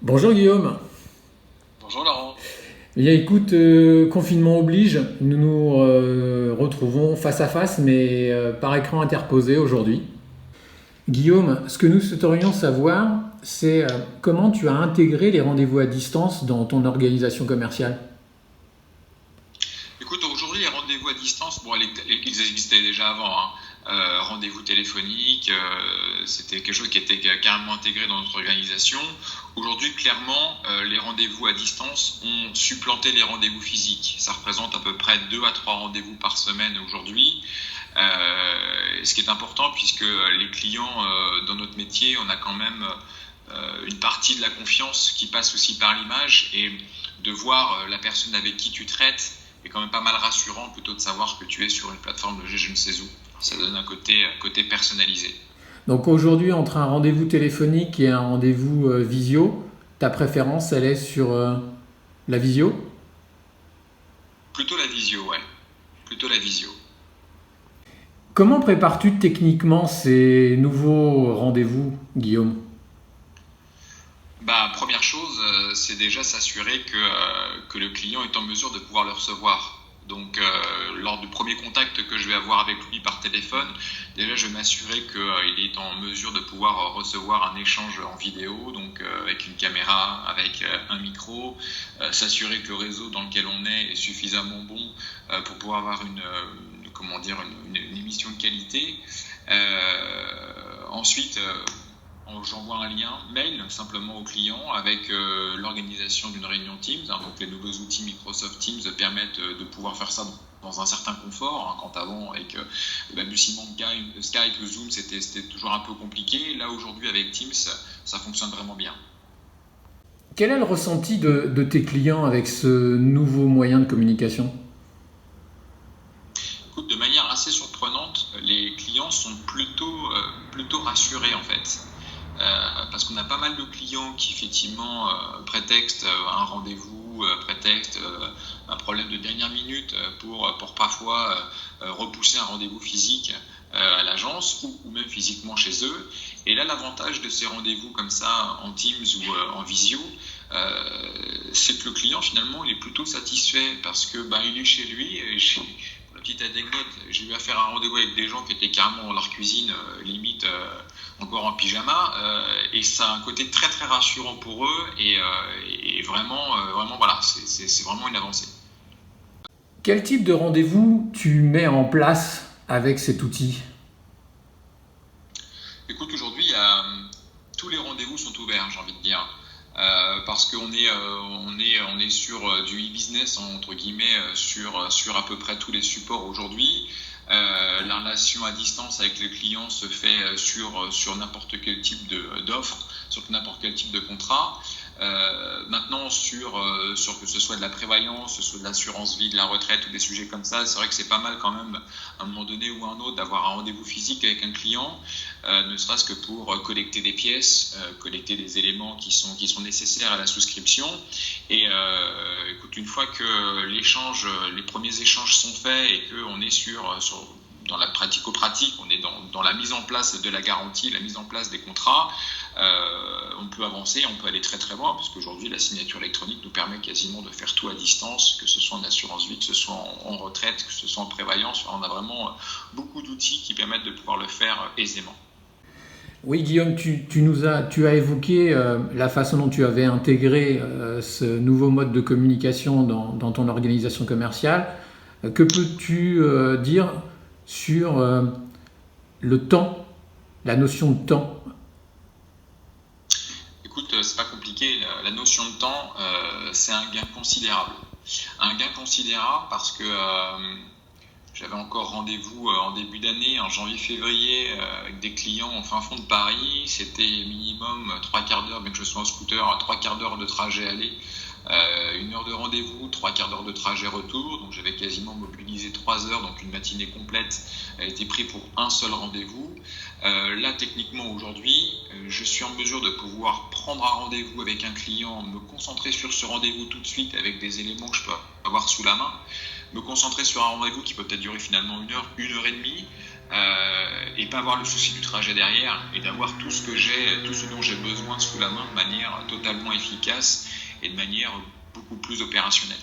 Bonjour Guillaume. Bonjour Laurent. Bien écoute, confinement oblige, nous nous retrouvons face à face mais par écran interposé aujourd'hui. Guillaume, ce que nous souhaiterions savoir, c'est comment tu as intégré les rendez-vous à distance dans ton organisation commerciale. Écoute, aujourd'hui, les rendez-vous à distance, bon, ils existaient déjà avant, hein. Rendez-vous téléphoniques, c'était quelque chose qui était carrément intégré dans notre organisation. Aujourd'hui, clairement, les rendez-vous à distance ont supplanté les rendez-vous physiques. Ça représente à peu près 2 à 3 rendez-vous par semaine aujourd'hui. Ce qui est important puisque les clients dans notre métier, on a quand même une partie de la confiance qui passe aussi par l'image et de voir la personne avec qui tu traites est quand même pas mal rassurant plutôt de savoir que tu es sur une plateforme logée je ne sais où. Ça donne un côté personnalisé. Donc aujourd'hui, entre un rendez-vous téléphonique et un rendez-vous visio, ta préférence, elle est sur la visio. Plutôt la visio, ouais. Plutôt la visio. Comment prépares-tu techniquement ces nouveaux rendez-vous, Guillaume? Bah, première chose, c'est déjà s'assurer que le client est en mesure de pouvoir le recevoir. Donc, lors du premier contact que je vais avoir avec lui par téléphone, déjà je vais m'assurer qu'il est en mesure de pouvoir recevoir un échange en vidéo, donc avec une caméra, avec un micro, s'assurer que le réseau dans lequel on est suffisamment bon pour pouvoir avoir comment dire, une émission de qualité. Ensuite, j'envoie un lien mail simplement au client avec l'organisation d'une réunion Teams. Hein, donc les nouveaux outils Microsoft Teams permettent de pouvoir faire ça dans un certain confort. Hein, quand avant, avec le balbutiement de Skype, Zoom, c'était toujours un peu compliqué. Là, aujourd'hui, avec Teams, ça fonctionne vraiment bien. Quel est le ressenti de tes clients avec ce nouveau moyen de communication? Écoute, de manière assez surprenante, les clients sont plutôt rassurés en fait. Parce qu'on a pas mal de clients qui effectivement prétextent un rendez-vous, prétextent un problème de dernière minute pour parfois repousser un rendez-vous physique à l'agence ou même physiquement chez eux. Et là, l'avantage de ces rendez-vous comme ça en Teams ou en visio, c'est que le client finalement il est plutôt satisfait parce que il est chez lui. Pour la petite anecdote, j'ai eu à faire un rendez-vous avec des gens qui étaient carrément dans leur cuisine, limite encore en pyjama, et ça a un côté très très rassurant pour eux et vraiment voilà, c'est vraiment une avancée. Quel type de rendez-vous tu mets en place avec cet outil? Écoute, aujourd'hui, tous les rendez-vous sont ouverts, j'ai envie de dire. Parce qu'on est sur du e-business entre guillemets sur à peu près tous les supports aujourd'hui. La relation à distance avec les clients se fait sur n'importe quel type d'offre, sur n'importe quel type de contrat. Maintenant sur que ce soit de la prévoyance, que ce soit de l'assurance vie, de la retraite ou des sujets comme ça, c'est vrai que c'est pas mal quand même à un moment donné ou à un autre d'avoir un rendez-vous physique avec un client, ne serait-ce que pour collecter des pièces, collecter des éléments qui sont nécessaires à la souscription. Et écoute, une fois que les premiers échanges sont faits et qu'on est dans la pratico-pratique, on est dans la mise en place de la garantie, la mise en place des contrats, on peut avancer, on peut aller très très loin, parce qu'aujourd'hui la signature électronique nous permet quasiment de faire tout à distance, que ce soit en assurance vie, que ce soit en retraite, que ce soit en prévoyance. Enfin, on a vraiment beaucoup d'outils qui permettent de pouvoir le faire aisément. Oui, Guillaume, tu as évoqué la façon dont tu avais intégré ce nouveau mode de communication dans ton organisation commerciale. Que peux-tu dire sur le temps, la notion de temps? Écoute, c'est pas compliqué. La notion de temps, c'est un gain considérable. Un gain considérable parce que j'avais encore rendez-vous en début d'année, en janvier-février, avec des clients en fin fond de Paris. C'était minimum 3/4 d'heure, bien que je sois en scooter, 3/4 d'heure de trajet aller, 1 heure de rendez-vous, 3/4 d'heure de trajet retour. Donc j'avais quasiment mobilisé 3 heures, donc une matinée complète a été prise pour un seul rendez-vous. Là, techniquement, aujourd'hui, je suis en mesure de pouvoir prendre un rendez-vous avec un client, me concentrer sur ce rendez-vous tout de suite avec des éléments que je peux avoir sous la main, me concentrer sur un rendez-vous qui peut peut-être durer finalement 1 heure et demie, et pas avoir le souci du trajet derrière, et d'avoir tout ce dont j'ai besoin sous la main de manière totalement efficace et de manière beaucoup plus opérationnelle.